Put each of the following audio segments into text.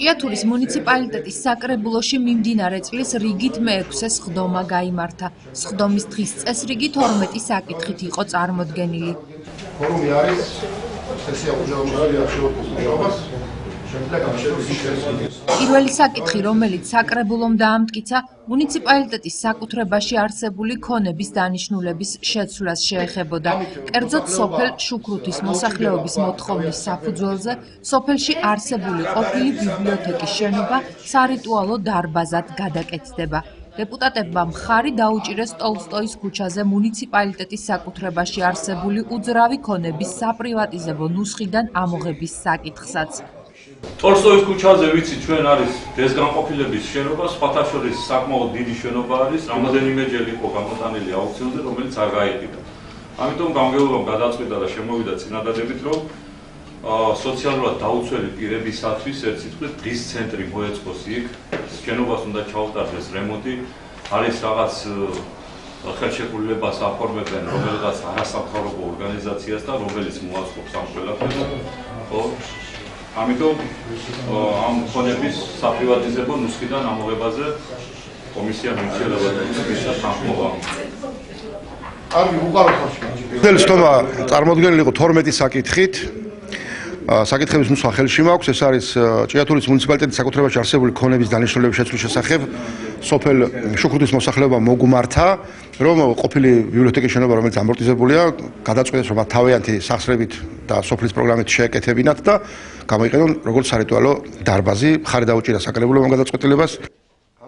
ჭიათურის მუნიციპალიტეტის საკრებულოში მიმდინარე წლის რიგით მე-6 სხდომა გაიმართა. სხდომის დღის წესრიგი 12 საკითხით იყო წარმოდგენილი. ფორუმი არის სესია უჯრედული არქივების პირველი საკითხი, რომელიც საკრებულომ დაამტკიცა, მუნიციპალიტეტის საკუთრებაში არსებული ქონების დანიშნულების შეცვლას შეეხებოდა. კერძოდ, სოფელ შუქრუთის მოსახლეობის მოთხოვნის საფუძველზე, სოფელში არსებული ყოფილი ბიბლიოთეკის შენობა სარიტუალო დარბაზად გადაკეთდება. დეპუტატებმა მხარი დაუჭირეს ტოლსტოის ქუჩაზე მუნიციპალიტეტის საკუთრებაში არსებული უძრავი ქონების საპრივატიზებო ნუსხიდან ამოღების საკითხსაც. ტოლსტოის ქუჩაზე ვიცი ჩვენ არის დეზგანყოფილების შენობა, სხვათა შორის საკმაოდ დიდი შენობა არის, რამოდენიმეჯერ იყო გამოტანილი აუქციონზე, რომელიც არ გაიყიდა. ამიტომ გამგეობამ გადაწყვიტა და შემოვიდა წინადადებით, რომ სოციალურად დაუცველი პირებისათვის ერთ სიტყვით დღის ცენტრი მოეწყოს იქ, შენობას უნდა ჩაუტარდეს რემონტი, არის რაღაც ხელშეკრულებას აფორმებენ რომელიღაც არასამთავრობო ორგანიზაციას და რომელიც მოაწყობს ამ ყველაფერს. ამიტომ ამ ქონების საპრივატიზებო ნუსხიდან ამოღებაზე კომისია მიცემდა თანხმობა. მთელი სხდომა წარმოდგენილი იყო 12 საკითხით. საკითხების ნუსხა ხელში მაქვს, ეს არის ჭიათურის მუნიციპალიტეტის საკუთრებაში არსებული ქონების დანიშნულების შეცვლის შესახებ სოფელ შუქრუთის მოსახლეობა მოგმართა, რომ ყოფილი ბიბლიოთეკის შენობა, რომელიც ამორტიზებულია, გადაწყვეტეს, რომ თავიანთი სახსრებით და სოფლის პროგრამით შეეკეთებინათ და გამოიყენონ როგორც სარიტუალო დარბაზი. მხარი დაუჭირა საკრებულომ გადაწყვეტილებას.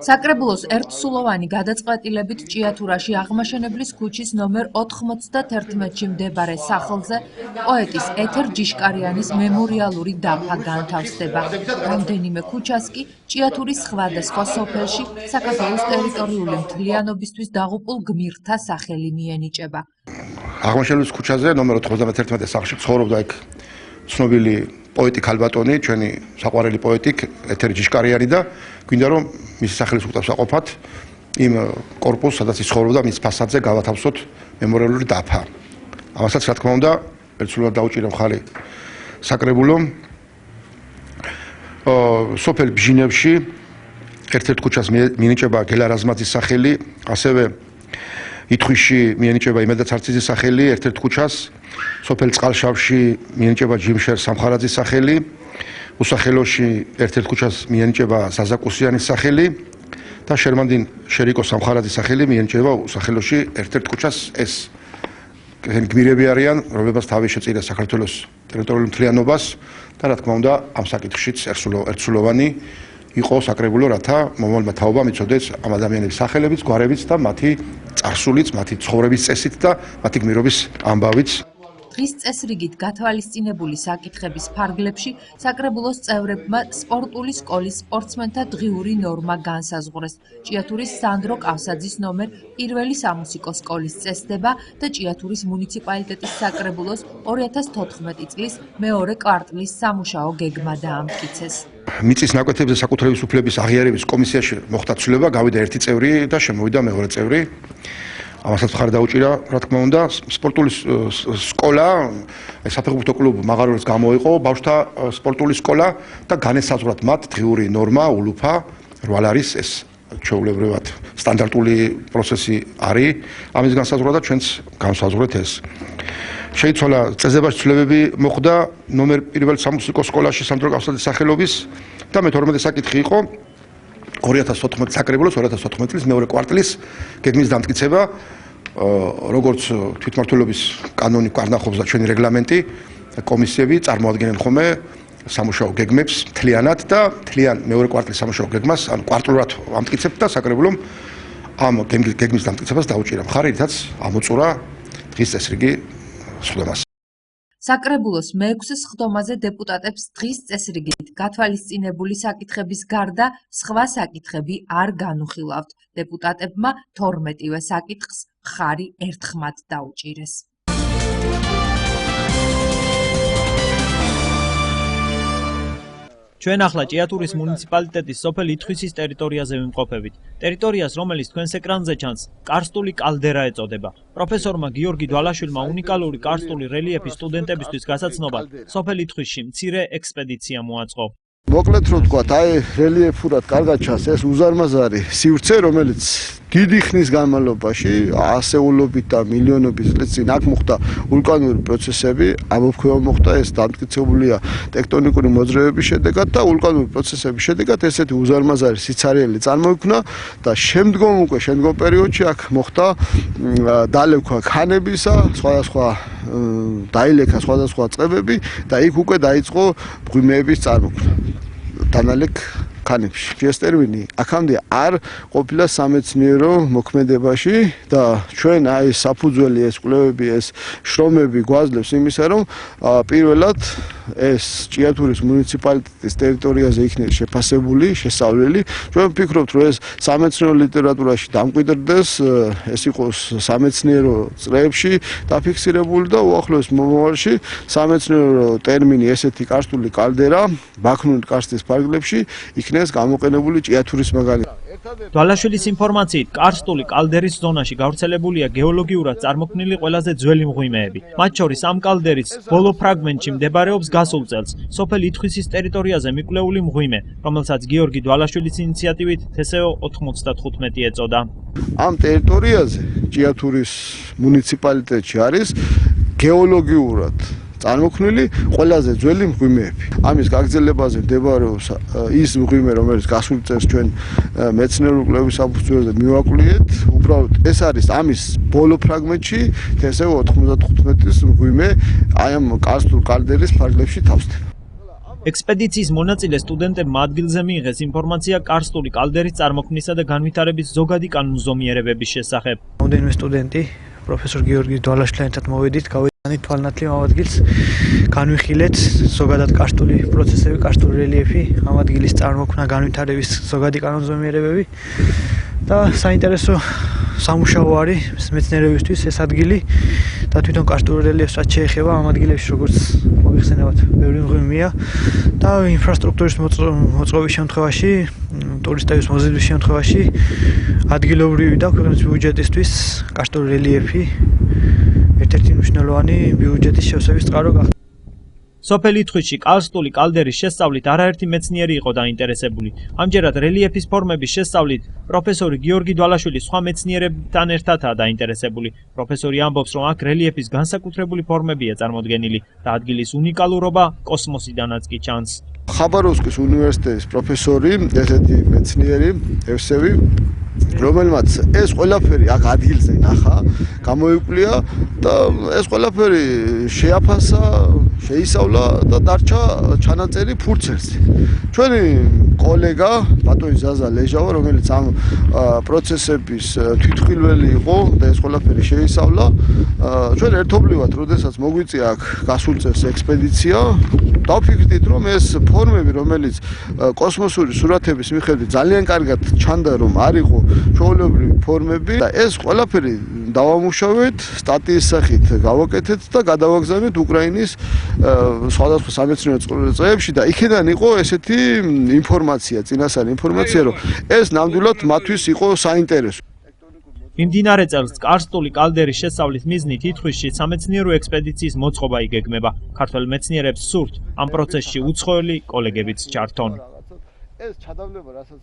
საკრებულოს ერთსულოვანი გადაწყვეტილებით ჭიათურაში აღმაშენებლის ქუჩის ნომერ 91-ში მდებარე სახლზე პოეტის ეთერ ჯიშკარიანის მემორიალური დაფა განთავსდება. რამდენიმე ქუჩას კი ჭიათურის სხვადასხვა სოფელში საქართველოს ტერიტორიული მთლიანობისთვის დაღუპულ გმირთა სახელი მიენიჭება. აღმაშენებლის ქუჩაზე ნომერ 91 სახლში ცხოვრობდა იქ ცნობილი პოეტი ქალბატონი, ჩვენი საყვარელი პოეტი ეთერი ჯიშკარიანი და გვინდა რომ მისი სახელის უკეთესაყოფად იმ კორპუსს, სადაც ის ცხოვრობდა, მის ფასადზე გავათავსოთ მემორიალური დაფა. ამასაც რა თქმა უნდა, ერთსულად დაუჭირა მხარი საკრებულომ. სოფელ ბჟინევში ერთ-ერთ ქუჩას მიენიჭება გელა რაზმაძის სახელი, ასევე ითხვიში მიენიჭება იმედა ცარციძის სახელი, ერთ-ერთ ქუჩას, სოფელ წყალშავში მიენიჭება ჯიმშერ სამხარაძის სახელი, უსახელოში ერთ-ერთ ქუჩას მიენიჭება ზაზაკუსიანის სახელი და შერმანდინ შერიკო სამხარაძის სახელი მიენიჭება უსახელოში ერთ-ერთ ქუჩას. ეს გმირები არიან, რომლებსაც თავი შეწირა საქართველოს ტერიტორიულ მთლიანობას და რა თქმა უნდა, ამ საკითხშიც ერთსულოვანი იყო საკრებულო, რათა მომავალმა თაობამ იცოდეს ამ ადამიანების სახელებიც, გვარებიც და მათი წარსულიც, მათი ცხოვრების წესით და მათი გმირობის ამბავიც. დღის წესრიგით გათვალისწინებული საკითხების ფარგლებში საკრებულოს წევრებმა სპორტული სკოლის სპორტსმენთა დღიური ნორმა განსაზღვრეს. ჭიათურის სანდრო კავსაძის ნომერ 1 სამუსიკო სკოლის წესდება და ჭიათურის მუნიციპალიტეტის საკრებულოს 2014 წლის მეორე კვარტლის სამუშაო გეგმა დაამტკიცეს. მიწის ნაკვეთებზე საკუთრების უფლების აღიარების კომისიაში მოხდა ცვლილება, გავიდა ერთი წევრი და შემოვიდა მეორე წევრი. ამასაც მხარი დაუჭირა, რა თქმა უნდა, სპორტული სკოლა, საფეხბურთო კლუბ მაღაროელს გამოიყო, ბავშვთა სპორტული სკოლა და განესაზღვრათ მათ დღიური ნორმა, ულუფა, რვალ არის ეს ჩვეულებრივად სტანდარტული პროცესი არის. ამის განსაზღვრა და ჩვენც განსაზღვრეთ ეს. შეიცვალა წესდებაში ცვლილებები მოხდა ნომერ 1 სამუსიკო სკოლაში სანდრო კავსაძის სახელობის და მე-12 საკითხი იყო 2014 საკრებულოს 2014 წლის მეორე კვარტლის გეგმის დამტკიცება, როგორც თვითმმართველობის კანონი კარნახობს და ჩვენი რეგლამენტი, კომისიები წარმოადგენენ ხოლმე სამუშაო გეგმებს მთლიანად და მთლიან მეორე კვარტლის სამუშაო გეგმას, ანუ კვარტლურად ამტკიცებთ და საკრებულომ ამ გეგმის დამტკიცებას დაუჭირა მხარი, რითაც ამოწურა დღის წესრიგი სხდომას. საკრებულოს მე-6 სხდომაზე დეპუტატებს დღის წესრიგით გათვალისწინებული საკითხების გარდა სხვა საკითხები არ განუხილავთ. დეპუტატებმა 12-ვე საკითხს მხარი ერთხმად დაუჭირეს. ჩვენ ახლა ჭიათურის მუნიციპალიტეტის სოფელ ითხვისის ტერიტორიაზე ვიმყოფებით. ტერიტორიას, რომელიც თქვენს ეკრანზე ჩანს, კარსტული კალდერა ეწოდება. პროფესორმა გიორგი დვალაშვილმა უნიკალური კარსტული რელიეფის სტუდენტებისთვის გასაცნობად სოფელ ითხვისში მცირე ექსპედიცია მოაწყო. მოკლედ რო თქვა, აი რელიეფურად კარგად ჩანს ეს უზარმაზარი სივრცე, რომელიც დიდი ხნის განმავლობაში ასეულობით და მილიონობით წლის წინ აქ მოხდა ვულკანური პროცესები, ამოფრქვევა მოხდა, ეს დამტკიცებულია ტექტონიკური მოძრაობების შედეგად და ვულკანური პროცესების შედეგად ესეთი უზარმაზარი სიცარიელი წარმოიქმნა და შემდგომ პერიოდში აქ მოხდა დალექვა ქანებისა, სხვადასხვა დაილექა სხვადასხვა წყებები და იქ უკვე დაიწყო მღვიმეების წარმოქმნა. დანალექ ქანებში. ეს ტერმინი აქამდე არ ყოფილა სამეცნიერო მოქმედებაში და ჩვენ აი საფუძველი ეს კვლევები, ეს შრომები გვაძლევს იმისა, რომ პირველად ეს ჭიათურის მუნიციპალიტეტის ტერიტორიაზე იქნება შეფასებული, შესწავლილი. ჩვენ ვფიქრობთ, რომ ეს სამეცნიერო ლიტერატურაში დამკვიდრდეს, ეს იყოს სამეცნიერო წრეებში დაფიქსირებული და უახლოეს მომავალში სამეცნიერო ტერმინი ესეთი კარსტული კალდერა ბაქნული კარსტის ფარგლებში იქნეს გამოყენებული ჭიათურის მაგალითად. დვალაშვილის ინფორმაციით, კარსტული კალდერის ზონაში გავრცელებულია გეოლოგიურად წარმოქმნილი ყველაზე ძველი მღვიმეები. მათ შორის ამ კალდერის ბოლო ფრაგმენტში მდებარეობს გასულ წელს სოფელ ითხვისის ტერიტორიაზე მიკვლეული მღვიმე, რომელსაც გიორგი დვალაშვილის ინიციატივით თესეო 95 ეწოდა. ამ ტერიტორიაზე ჭიათურის მუნიციპალიტეტში არის გეოლოგიურად წარმოქმნილი ყველაზე ძველი მღვიმეები. ამის გაგრძელებაზე მდებარეობს ის მღვიმე, რომელიც გასულ წელს ჩვენ მეცნიერული კვლევის საფუძველზე მივაკვლიეთ. უბრალოდ ეს არის ამის ბოლო ფრაგმენტში თესეო 95-ის მღვიმე აი ამ კარსტულ კალდერის ფარგლებში თავსდება. ექსპედიციის მონაწილე სტუდენტებმა ადგილზე მიიღეს ინფორმაცია კარსტული კალდერის წარმოქმნისა და განვითარების ზოგადი კანონზომიერებების შესახებ. მომდევნო სტუდენტი პროფესორ გიორგი დვალაშვილთან მოვედით, გავიდანით თვალნათლივ ამ ადგილს, განვიხილეთ ზოგადად კარსტული პროცესები, კარსტული რელიეფი, ამ ადგილის წარმოქმნა, განვითარების ზოგადი კანონზომიერებები და საინტერესო სამუშაო არის მეცნიერებისთვის ეს ადგილი და თვითონ კარსტული რელიეფს რაც შეეხება ამ ადგილებში, როგორც მოიხსენებათ, ბევრი მღვიმეა და ინფრასტრუქტურის მოწყობის შემთხვევაში, ტურისტების მოზიდვის შემთხვევაში ადგილობრივი და ქვეყნის ბიუჯეტისთვის კარსტული რელიეფი ერთ-ერთი მნიშვნელოვანი ბიუჯეტის შევსების წყარო გახდა. სოფელ ითხვისში კარსტული კალდერის შესწავლით არაერთი მეცნიერი იყო დაინტერესებული. ამჯერად რელიეფის ფორმების შესწავლით პროფესორი გიორგი დვალაშვილი სხვა მეცნიერებთან ერთადაა დაინტერესებული. პროფესორი ამბობს, რომ აქ რელიეფის განსაკუთრებული ფორმებია წარმოდგენილი და ადგილის უნიკალურობა კოსმოსიდანაც კი ჩანს. ხაბაროვსკის უნივერსიტეტის პროფესორი, ესეთი მეცნიერი, ევსევი, რომელმაც ეს ყველაფერი აქ ადგილზე ნახა, გამოიკვლია და ეს ყველაფერი შეაფასა, შეისწავლა და დარჩა ჩანაწერი ფურცელზე. ჩვენი კოლეგა ბატონი ზაზა ლეჟავა, რომელიც ამ პროცესების თვითმხილველი იყო და ეს ყველაფერი შეისწავლა, ჩვენ ერთობლივად, როდესაც მოგვიწია აქ გასულ წელს ექსპედიცია, დავფიქრდით, რომ ეს ფორმები, რომელიც კოსმოსური სურათების მიხედვით ძალიან კარგად ჩანდა, რომ არ იყო ჩვეულებრივი ფორმები და ეს ყველაფერი დავამუშავეთ, სტატიის სახით გავაკეთეთ და გადავაგზავნეთ უკრაინის სხვადასხვა სამეცნიერო წრეებში და იქიდან იყო ესეთი ინფორმაცია, წინასწარი ინფორმაცია, რომ ეს ნამდვილად მათთვის იყო საინტერესო. მიმდინარე წელს კარსტული კალდერის შესწავლის მიზნით ითხვისში სამეცნიერო ექსპედიციის მოწყობა იგეგმება. ქართველ მეცნიერებს სურთ ამ პროცესში უცხოელი კოლეგებიც ჩართონ. ეს ჩადავლება რასაც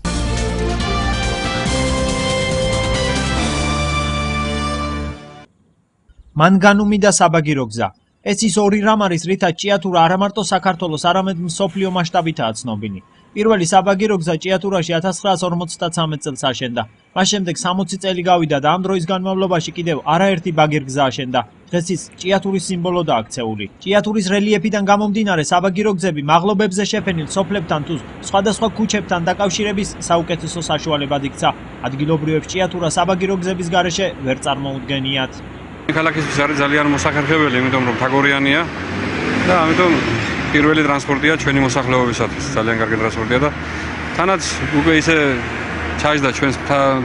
მან განუმიდა საბაგირო გზა. ეს ის ორი რამ არის, რითაც ჭიათურა არა მარტო საქართველოს, არამედ მსოფლიო მასშტაბითაა ცნობილი. პირველი საბაგირო გზა ჭიათურაში 1953 წელს აშენდა. მას შემდეგ 60 წელი გავიდა და ამ დროის განმავლობაში კიდევ არაერთი ბაგირგზა აშენდა. დღეს ის ჭიათურის სიმბოლოდაა ქცეული. ჭიათურის რელიეფიდან გამომდინარე საბაგირო გზები მაღლობებზე შეფენილ სოფლებთან თუ სხვადასხვა ქუჩებთან დაკავშირების საუკეთესო საშუალებად იქცა. ადგილობრივებს ჭიათურა საბაგირო გზების გარეშე ვერ წარმოუდგენიათ. ქალაქისთვის არის ძალიან მოსახერხებელი, იმიტომ რომ თაგორიანია და ამიტომ პირველი ტრანსპორტია ჩვენი მოსახლეობისათვის. ძალიან კარგი ტრანსპორტია და თანაც უკვე ისე ჩაიჯდა ჩვენს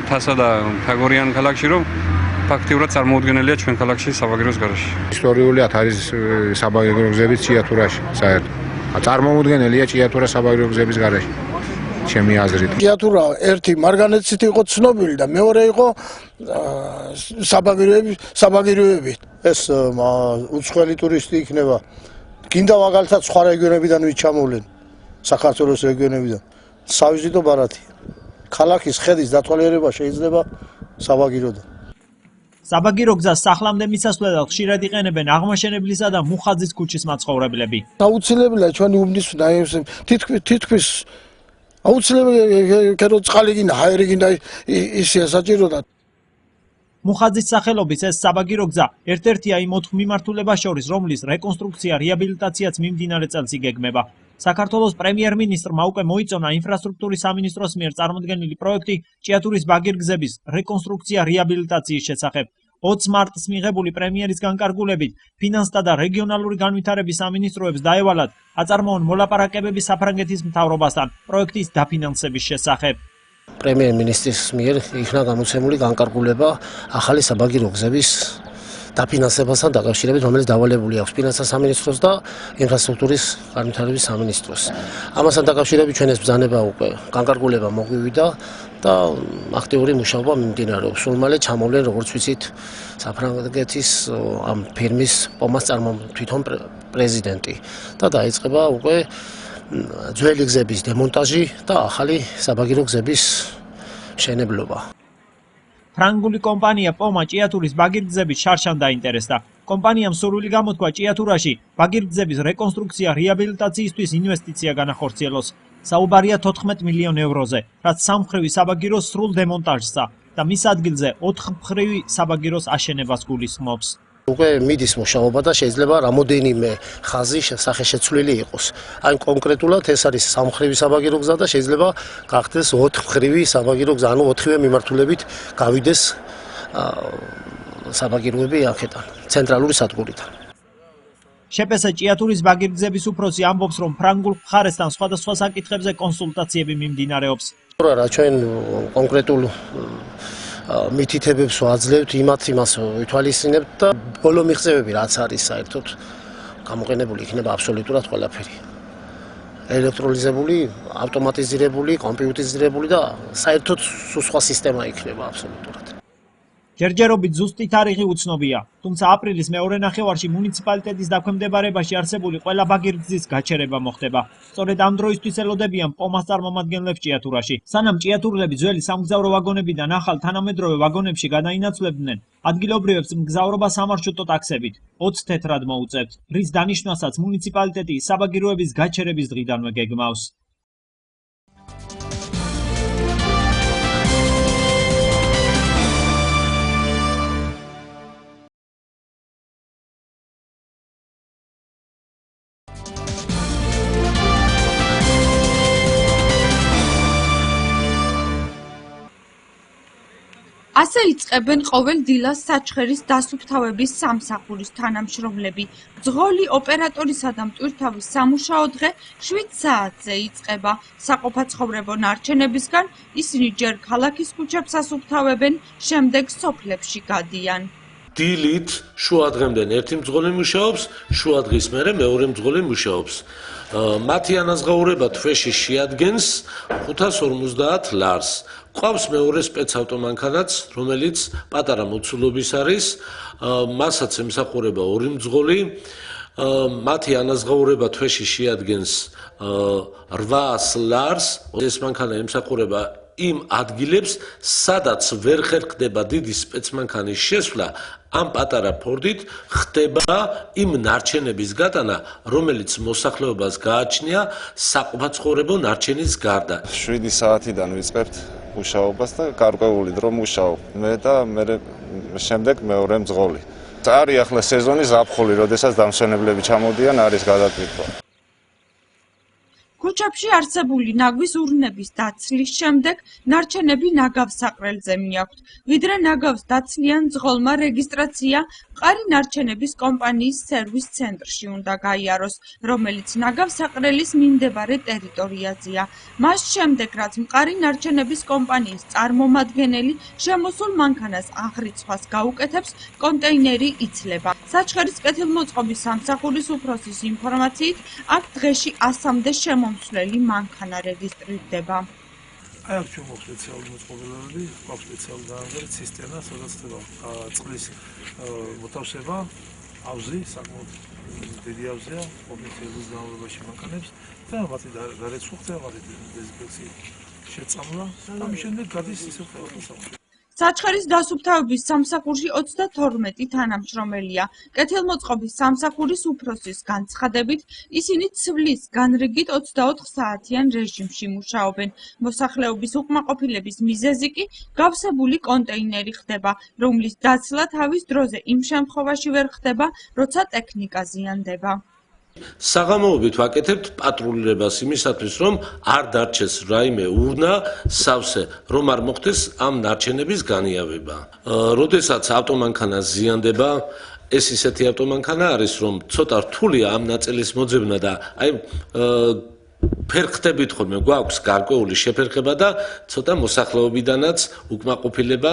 თასა და თაგორიან ქალაქში, რომ ფაქტიურად წარმოუდგენელია ჩვენ ქალაქში საბაგიროს გარეშე. ისტორიულად არის საბაგირო გზები ჭიათურაში, საერთოდ. წარმოუდგენელია ჭიათურა საბაგირო გზების გარეშე. ჩემი აზრით. ჭიათურა ერთი მარგანეცით იყო ცნობილი და მეორე იყო საბაგიროები. ეს უცხოელი ტურისტი იქნება. გინდა მაგალითად სხვა რეგიონებიდან ვით ჩამოვლენ. საქართველოს რეგიონებიდან სავიზიტო ბარათია. ქალაქის ხედის დათვალიერება შეიძლება საბაგიროდან. საბაგირო გზას სახლამდე მისასვლელად ხშირად იყენებენ აღმაშენებლისა და მუხაძის ქუჩის მაცხოვრებლები. აუცილებელია ჩვენი უბნისვლა თითქმის აუცილებელია რომ წყალი გინდა, ჰაერი გინდა ისეა საჭიროა. მუხაძის სახელობის ეს საბაგირო გზა ერთ-ერთია იმ 4 მიმართულებას შორის, რომლის რეკონსტრუქცია, რეაბილიტაციაც მიმდინარე წელს იგეგმება. საქართველოს პრემიერ-მინისტრმა უკვე მოიწონა ინფრასტრუქტურის სამინისტროს მიერ წარმოდგენილი პროექტი ჭიათურის ბაგირგზების რეკონსტრუქცია რეაბილიტაციის შესახებ. 20 მარტს მიღებული პრემიერის განკარგულებით ფინანსთა და რეგიონალური განვითარების სამინისტროებს დაევალათ აწარმოონ მოლაპარაკებები საფრანგეთის მთავრობასთან პროექტის დაფინანსების შესახებ. პრემიერ-მინისტრის მიერ იქნა გამოცემული განკარგულება ახალი საბაგირო გზების დაფინანსებასთან დაკავშირებით, რომელიც დავალებული აქვს ფინანსთა სამინისტროს და ინფრასტრუქტურის განვითარების სამინისტროს. ამასთან დაკავშირებით ჩვენ ეს ბრძანება უკვე განკარგულება მოგვივიდა და აქტიური მუშაობა მიმდინარეობს. სულ მალე ჩამოვლენ, როგორც ვიცით, საფრანგეთის ამ ფირმის პომას თვითონ პრეზიდენტი და დაიწყება უკვე ძველი გზების დემონტაჟი და ახალი საბაგირო გზების მშენებლობა. ფრანგული კომპანია პომა ჭიათურის ბაგირგზების შარშან დაინტერესდა. კომპანიამ სურვილი გამოთქვა ჭიათურაში ბაგირგზების რეკონსტრუქცია რეაბილიტაციისთვის ინვესტიცია განახორციელოს. საუბარია 14 მილიონ ევროზე, რაც სამმხრივი საბაგიროს სრულ დემონტაჟსა და მის ადგილზე 4 მხრივი საბაგიროს აშენებას გულისხმობს. უკვე მიდის მუშაობა და შეიძლება რამოდენიმე ხაზი სახეშეცვლილი იყოს. აი კონკრეტულად ეს არის სამმხრივი საბაგირო გზა და შეიძლება გახდეს 4 მხრივი საბაგირო გზა, ანუ 4-ვე მიმართულებით გავიდეს საბაგიროები აქედან, ცენტრალური სადგურიდან. შეპესა ჭიათურის ბაგირგზების უფროსი ამბობს, რომ ფრანგულ მხარესთან სხვადასხვა საკითხებზე კონსულტაციები მიმდინარეობს. რა ჩვენ კონკრეტულ მითითებებს ვაძლევთ, იმას ვითვალისწინებთ და ბოლო მიღწევები რაც არის საერთოდ გამოყენებული იქნება აბსოლუტურად ყველაფერი. ელექტროლიზებული, ავტომატიზირებული, კომპიუტერიზირებული და საერთოდ სხვა სისტემა იქნება აბსოლუტურად. ჯერჯერობით ზუსტი თარიღი უცნობია, თუმცა აპრილის მეორე ნახევარში მუნიციპალიტეტის დაქვემდებარებაში არსებული ყველა ბაგირგზის გაჩერება მოხდება. სწორედ ამ დროისთვის ელოდებიან პომას წარმომადგენლებს ჭიათურაში. სანამ ჭიათურლები ძველი სამგზავრო ვაგონებიდან ახალ თანამედროვე ვაგონებში გადაინაცვლებდნენ, ადგილობრივებს მგზავრობა სამარშრუტო ტაქსებით 20 თეთრად მოუწევთ, რის დანიშვნასაც მუნიციპალიტეტი საბაგიროების გაჩერების დღიდანვე გეგმავს. ასე იწყებენ ყოველ დილას საჩხერის დასუფთავების სამსახურის თანამშრომლები. ძღოლი ოპერატორისა და მტვირთავის სამუშაო დღე 7 საათზე იწყება. საყოფაცხოვრებო ნარჩენებისგან ისინი ჯერ ქალაქის ქუჩებს ასუფთავებენ, შემდეგ სოფლებში გადიან. დილით შუა დღემდე ერთი მძღოლი მუშაობს, შუა დღის მერე მეორე მძღოლი მუშაობს. მათი ანაზღაურება თვეში შეადგენს 550 ლარს. ყავს მეორე სპეცავტომანქანაც, რომელიც პატარა მოცულობის არის, მასაც ემსახურება ორი მძღოლი. მათი ანაზღაურება თვეში შეადგენს 800 ლარს. ეს მანქანა ემსახურება იმ ადგილებს, სადაც ვერ ხერხდება დიდი სპეცმანქანის შესვლა, ამ პატარა ფორდით ხდება იმ ნარჩენების გატანა, რომელიც მოსახლეობას გააჩნია საყოფაცხოვრებო ნარჩენის გარდა. 7 საათიდან ვიწყებთ მუშაობას და გარკვეული დრო მუშაობ. მე და შემდეგ მეორე მძღოლი. არის ახლა სეზონის ზაფხული, როდესაც დამსვენებლები ჩამოდიან, არის გადატვირთვა. ქუჩებში არსებული ნაგვის ურნების დაცლის შემდეგ ნარჩენები ნაგავს საყრელზე მიაქვთ. ვიდრე ნაგავს დაცლიან ძღოლმა რეგისტრაცია მყარი ნარჩენების კომპანიის სერვის ცენტრში უნდა გაიაროს, რომელიც ნაგავს საყრელის მიმდებარე ტერიტორიაზეა. მას შემდეგ, რაც მყარი ნარჩენების კომპანიის წარმომადგენელი შემოსულ მანქანას აღრიცხვას გაუკეთებს, კონტეინერი იცლება. საჩხერის კეთილმოწყობის სამსახურის უფროსის ინფორმაციით, აქ დღეში 100-მდე შემომსვლელი მანქანა რეგისტრირდება. აი აქ ჩვენ გვაქვს სპეციალური მოწყობილობები, გვაქვს სპეციალური დაამზადებითი სისტემა, სადაც ხდება წყლის მოთავსება, ავზი საკმაოდ დედიავზეა ოფიციალურ ძალებაში მანქანებს და მათი დარეცხვა მათი დეზინფექცია შეწამლა და მის შემდეგ გადის ისევ ხელახლა სამუშაო. საჩხერის დასუფთავების სამსახურში 32 თანამშრომელია. კეთილმოწყობის სამსახურის უფროსის განცხადებით, ისინი ცვლის განრიგით 24 საათიან რეჟიმში მუშაობენ. მოსახლეობის უკმაყოფილების მიზეზი კი გავსებული კონტეინერი ხდება, რომლის დაცლა თავის დროზე იმ შემთხვევაში ვერ ხდება, როცა ტექნიკა ზიანდება. საღამოობით ვაკეთებთ პატრულირებას იმისათვის, რომ არ დარჩეს რაიმე ურნა, სავსე, რომ არ მოხდეს ამ ნარჩენების განიავება. როდესაც ავტომანქანა ზიანდება, ეს ისეთი ავტომანქანა არის, რომ ცოტა რთულია ამ ნაწილის მოძებნა და აი ფერხდებით ხოლმე გვაქვს გარკვეული შეფერხება და ცოტა მოსახლეობიდანაც უკმაყოფილება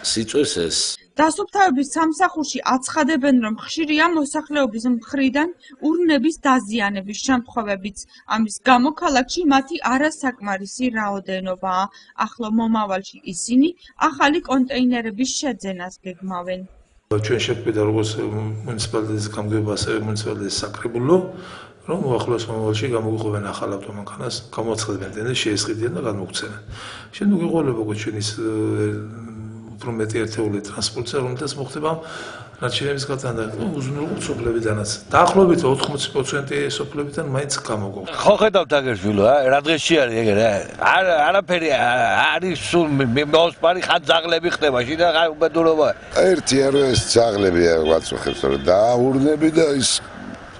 სიწვევს ეს. დასუფთავების სამსახურში აცხადებენ, რომ ხშირია მოსახლეობის მხრიდან ურნების დაზიანების შემთხვევებიც. ამის გამო ქალაქში მათი არასაკმარისი რაოდენობაა. ახლო მომავალში ისინი ახალი კონტეინერების შეძენას გეგმავენ. ჩვენ შეგვიდა როგორც მუნიციპალიტეტის გამგეობა, ასევე მუნიციპალიტეტის საკრებულო, რომ უახლოეს მომავალში გამოგვიყვებენ ახალ ავტომანქანას, გამოაცხადებენ ტენდერს, შეესყიდიან და გადმოგცემენ. შემდეგ იყოლება ჩვენის უფრო მეტი ერთეული ტრანსპორტზე, რომელთაც მოხდება ნარჩენების გატანა და უზრუნველყოფა სოფლებიდანაც. დაახლოებით 80% სოფლებიდან მაინც გამოგვაქვს. ხო ხედავთ აგერშვილო, რა დღეში არის ეგ რა? არაფერი არის სულ მოსპარი ხან ძაღლები ხდება, შიდა უბედურობა. ერთი არა ეს ძაღლები ვაწუხებს, რომ დააურნები და ის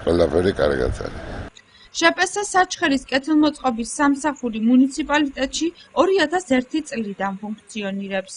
ყველაფერი კარგად არის. შპს საჩხერის კეთილმოწყობის სამსახური მუნიციპალიტეტში 2001 წლიდან ფუნქციონირებს.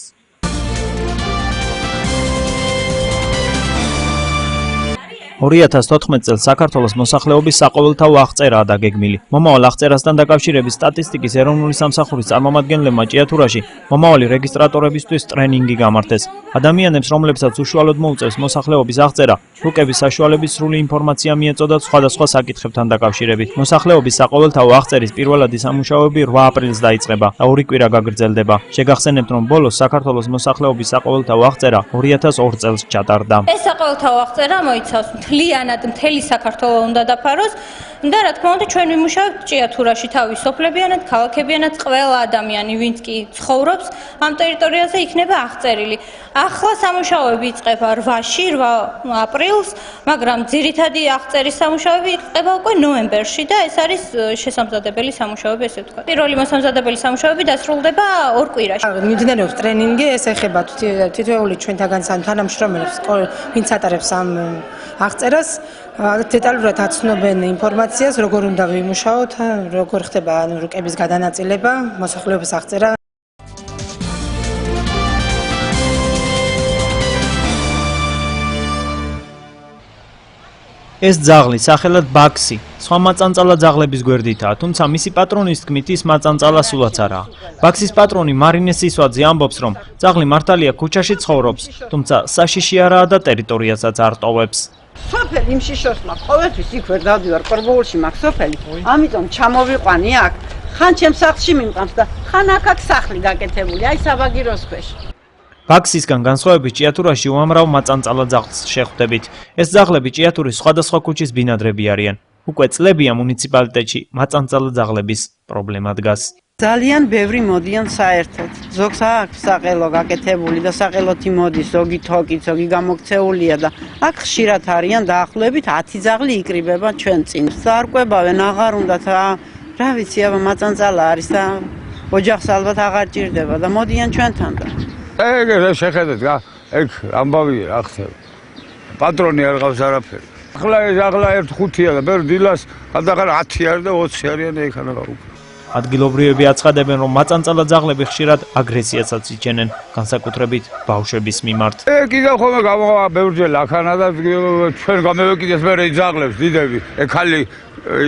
2014 წელს საქართველოს მოსახლეობის საყოველთაო აღწერაა დაგეგმილი. მომავალ აღწერასთან დაკავშირების სტატისტიკის ეროვნული სამსახურის წარმომადგენლებმა ჭიათურაში მომავალი რეგისტრატორებისთვის ტრენინგი გამართეს. ადამიანებს, რომლებსაც უშუალოდ მოუწევს მოსახლეობის აღწერა, რუკების საშუალებით სრული ინფორმაცია მიეწოდათ სხვადასხვა საკითხებთან დაკავშირებით. მოსახლეობის საყოველთაო აღწერის პირველადი სამუშაოები 8 აპრილს დაიწყება და 2 კვირა გაგრძელდება. შეგახსენებთ, რომ ბოლოს საქართველოს მოსახლეობის საყოველთაო აღწერა 2002 წელს ჩატარდა. ეს საყოველთაო აღწერა მოიცავს მთლიანად მთელი საქართველო უნდა დაფაროს და რა თქმა უნდა ჩვენ ვიმუშავებთ ჭიათურაში თავის სოფლებიანად, ქალაქებიანად, ყველა ადამიანი, ვინც კი ცხოვრობს ამ ტერიტორიაზე იქნება აღწერილი. ახლა სამუშაოები იწყება 8-ში, 8 აპრილს, მაგრამ ძირითადი აღწერის სამუშაოები იწყება უკვე ნოემბერში და ეს არის შესამზადებელი სამუშაოები, ესე ვთქვათ. პირველი მოსამზადებელი სამუშაოები დასრულდება 2 კვირაში. მიმდინარეობს ტრენინგი, ეს ეხება თითოეული ჩვენთაგან თანამშრომელებს, ვინც ატარებს ამ აღწერას, დეტალურად აცნობენ ინფორმაციას, როგორ უნდა ვიმუშაოთ, როგორ ხდება რუკების გადანაწილება, მოსახლეობის აღწერა. ეს ძაღლი სახელად ბაქსი, სხვა მაწანწალა ძაღლების გვერდითაა, თუმცა მისი პატრონის თქმით ის მაწანწალა სულაც არაა. ბაქსის პატრონი მარინე სისვაძე ამბობს, რომ ძაღლი მართალია ქუჩაში ცხოვრობს, თუმცა საშიში არაა და ტერიტორიასაც არ ტოვებს. სოფელი იმ შიშოსმა ყოველთვის იქ ვერ დავდივარ, ყორბოულში მაქვს სოფელი, ამიტომ ჩამოვიყვანი აქ, ხან ჩემს სახლში მიმყავს და ხან აქ სახლი გაკეთებული, აი საბაგიროს ქვეშ. ბაქსისგან განსხვავებით ჭიათურაში უამრავ მაწანწალა ძაღლს შეხვდებით. ეს ძაღლები ჭიათურის სხვადასხვა ქუჩის ბინადრები არიან. უკვე წლებია მუნიციპალიტეტში მაწანწალა ძაღლების პრობლემა დგას. ძალიან ბევრი მოდიან საერთოდ. ზოგს აქვს საყელო გაკეთებული და საყელოთი მოდის, ზოგი თოკით, ზოგი გამოქცეულია და აქ ხშირად არიან დაახლოებით 10 ძაღლი იკრიბება ჩვენ წინ. საარკვევავენ, აღარ უნდათ რა ვიცი, აბა მაწანწალა არის და ოჯახს ალბათ აღარ ჭირდება და მოდიან ჩვენთან და ეგ შეხედეთ რა, ეგ ამბავი რა ხდება. პატრონი არ ყავს არაფერი. ახლა ერთ 5-ია და ბევრ დილას გადაღარ 10 არის და 20 არიან იქანა უკვე. ადგილობრივები აცხადებენ, რომ მაწანწალა ძაღლები ხშირად აგრესიასაც იჩენენ, განსაკუთრებით ბავშვების მიმართ. კიდევ ხოლმე გამოვა ბევრჯერ აქანა და ჩვენ გამევეკიდეს მე ძაღლებს დიდები. ხალი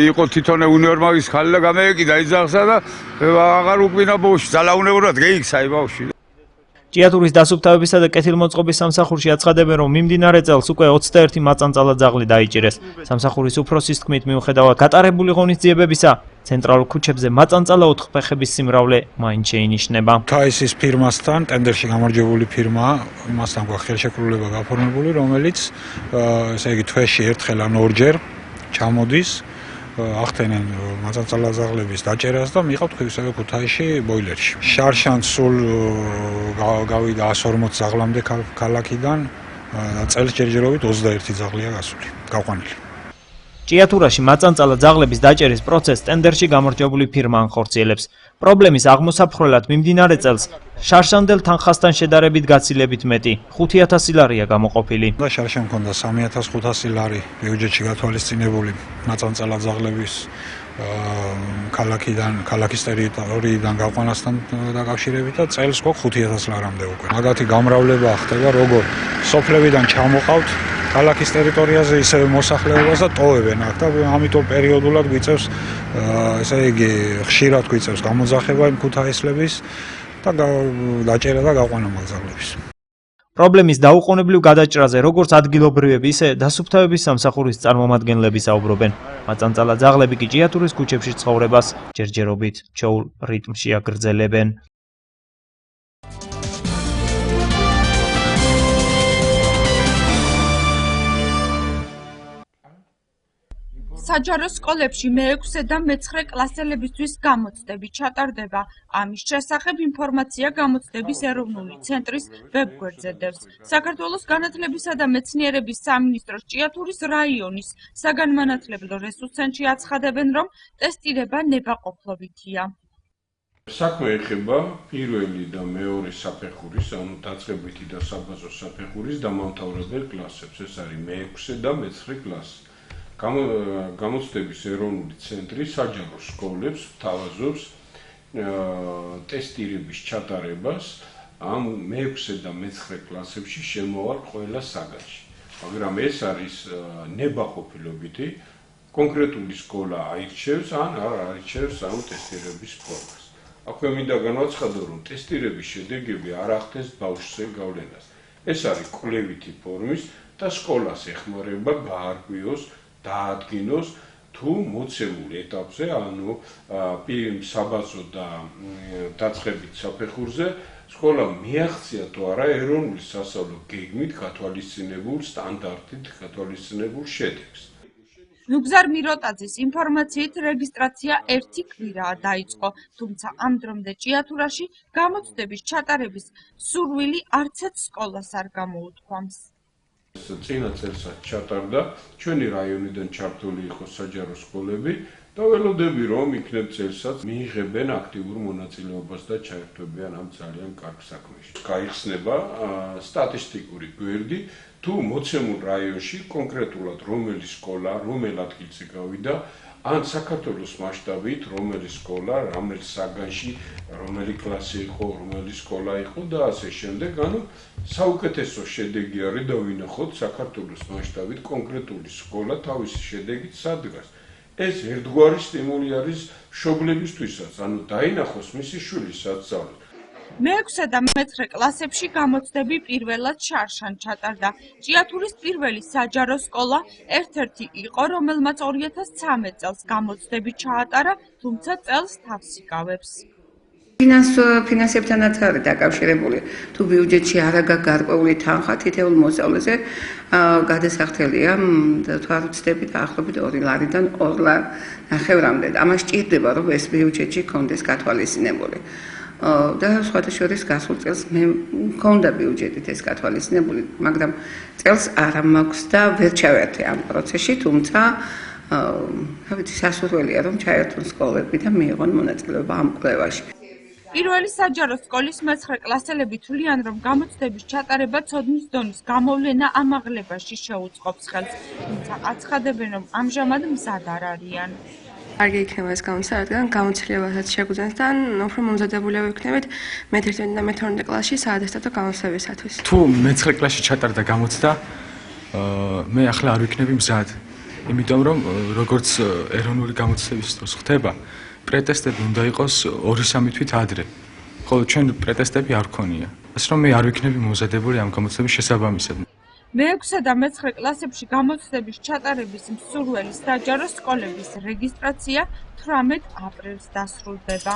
იყო თვითონ უნივერმაღის ხალი და გამევეკიდა იძაღსა და აღარ უკბინა ბავშვი, ძალაუნებურად გეიქცა აი ბავშვი. ჭიათურის დასუფთავებისა და კეთილმოწყობის სამსახურში აცხადებენ, რომ მიმდინარე წელს უკვე 21 მაწანწალა ძაღლი დაიჭირეს. სამსახურის უფროსის თქმით, მიუხედავად გატარებული ღონისძიებებისა, ცენტრალურ ქუჩებზე მაწანწალა ოთხფეხების სიმრავლე მაინც შეინიშნება. თაისის ფირმასთან, ტენდერში გამარჯვებული ფირმაა, მასთან გვაქვს ხელშეკრულება გაფორმებული, რომელიც ესე იგი თვეში ერთხელ ან ორჯერ ჩამოდის, ახდენენ მაწანწალა ძაღლების დაჭერას და მიყავთ ქვისავე ქუთაისში ბოილერში. შარშან სულ გავიდა 140 ძაღლამდე ქალაქიდან, წელს ჯერჯერობით 21 ძაღლია გასული, გაყვანილი. ჭიათურაში მაწანწალა ძაღლების დაჭერის პროცესს ტენდერში გამარჯვებული ფირმა ანხორციელებს. პრობლემის აღმოსაფხრელად მიმდინარე წელს შარშანდელ თანხასთან შედარებით გაცილებით მეტი 5000 ლარია გამოყოფილი. და შარშან მქონდა 3500 ლარი ბიუჯეტში გათვალისწინებული მაწანწალა ძაღლების ქალაქის ტერიტორიიდან გაყვანასთან დაკავშირებით და წელს გვაქვს 5000 ლარამდე უკვე. მაგათი გამრავლება ხდება, როგორ სოფლებიდან ჩამოყავთ ქალაქის ტერიტორიაზე ისევე მოსახლეობას და ტოვებენ აქ და ამიტომ პერიოდულად გვიწევს ესე იგი ხშირად გვიწევს გამოძახება იმ ქუთაისლების და დაჭერა და გაყვანა მაგზავლების. პრობლემის დაუყოვნებლივ გადაჭრაზე როგორც ადგილობრივები, ისე დასუფთავების სამსახურის წარმომადგენლები საუბრობენ. მაწანწალა ძაღლები კი ჭიათურის ქუჩებში ცხოვრებას ჯერჯერობით ჩაულ რიტმში აგრძელებენ. საჯარო სკოლებში მე-6 და მე-9 კლასელებისთვის გამოცდები ჩატარდება. ამის შესახებ ინფორმაცია გამოცდების ეროვნული ცენტრის ვებგვერდზე დევს. საქართველოს განათლებისა და მეცნიერების სამინისტროს ჭიათურის რაიონის საგანმანათლებლო რესურს-ცენტრში აცხადებენ, რომ ტესტირება ნებაყოფლობითია. საქმე ეხება პირველი და მეორე საფეხურის, ანუ დაწყებითი და საბაზო საფეხურის დამამთავრებელ კლასებს. ეს არის მე-6 და მე-9 კლასი. გამოცდების ეროვნული ცენტრი საჯარო სკოლებს თავაზობს ტესტირების ჩატარებას ამ მე-6 და მე-9 კლასებში შემოვალ ყველა საგანში. მაგრამ ეს არის ნებაყოფლობითი, კონკრეტული სკოლა აირჩევს ან არ აირჩევს ამ ტესტირების ფორმას. აქვე მინდა განვაცხადო, რომ ტესტირების შედეგები არ ახდენს ბავშვზე გავლენას. ეს არის კვლევითი ფორმის და სკოლას ეხმარება გაარკვიოს დაადგინოს თუ მოცემულ ეტაპზე, ანუ საბაზო და დაწყებით საფეხურზე სკოლა მიაღწია თუ არა ეროვნული სასწავლო გეგმით გათვალისწინებულ სტანდარტით გათვალისწინებულ შედეგს. ნუგზარ მიროტაძის ინფორმაციით რეგისტრაცია 1 კვირაა დაიწყო, თუმცა ამ დრომდე ჭიათურაში გამოცდების ჩატარების სურვილი არცერთ სკოლას არ გამოუთქვამს. წინა წელსაც ჩატარდა, ჩვენი რაიონიდან ჩართული იყო საჯარო სკოლები და ველოდები, რომ იქნებ წელსაც მიიღებენ აქტიურ მონაწილეობას და ჩაერთვებიან ამ ძალიან კარგ საქმეში. გაიხსნება სტატისტიკური გვერდი, თუ მოცემულ რაიონში კონკრეტულად რომელი სკოლა, რომელ ადგილზე გავიდა, ან საქართველოს მასშტაბით რომელი სკოლა, რომელ საგანში, რომელი კლასი იყო, რომელი სკოლა იყო და ასე შემდეგ, ანუ საუკეთესო შედეგი არის და ვინახოთ საქართველოს მასშტაბით კონკრეტული სკოლა თავისი შედეგით სადგას. ეს ერთგვარი სტიმული არის მშობლებისთვისაც, ანუ დაინახოს მისი შვილი სასწავლებლად. მე-6 და მე-9 კლასებში გამოცდები პირველად შარშან ჩატარდა. ჭიათურის პირველი საჯარო სკოლა ერთ-ერთი იყო, რომელმაც 2013 წელს გამოცდები ჩაატარა, თუმცა წელს თავს იკავებს. ფინანსებთანაც არის დაკავშირებული. თუ ბიუჯეტში არ აქვს გარკვეული თანხა თითოეულ მოსწავლეზე გადასახდელია, თუ არ ვცდები დაახლოებით 2 ლარიდან 2 ლარ 9-მდე. ამას სჭირდება, რომ ეს ბიუჯეტში კონდეს გათვალისწინებული. და სხვათა შორის გასულ წელს მე მქონდა ბიუჯეტით ეს გათვალისწინებული, მაგრამ წელს არ მაქვს და ვერ ჩავერთე ამ პროცესში, თუმცა ვიცი, სასურველია რომ ჩაერთონ სკოლები და მიიღონ მონაწილეობა ამ კვლევაში. პირველი საჯარო სკოლის მე-9 კლასელები თვლიან, რომ გამოცდების ჩატარება ცოდნის დონის გამოვლენა ამაღლებაში შეუწყობს ხელს, თუმცა აცხადებენ, რომ ამჟამად მზად არ არიან. კარგი იქნება ეს გამოცდა, რადგან გამოცდილებასაც შეგვიძლია და უფრო მომზადებული ვიქნებით მე-11 და მე-12 კლასში საათესტატო გამოცდებისათვის. თუ მე-9 კლასში ჩატარდა გამოცდა, მე ახლა არ ვიქნები მზად. იმიტომ რომ როგორც ეროვნული გამოცდების დროს ხდება, პრეტესტები უნდა იყოს 2-3 თვით ადრე. ხოლო ჩვენ პრეტესტები არ გქონია. ასე რომ მე არ ვიქნები მომზადებული ამ გამოცდების შესაბამისად. მე-6 და მე-9 კლასებში გამოცდების ჩატარების მსურველი საჯარო სკოლების რეგისტრაცია 18 აპრილს დასრულდება.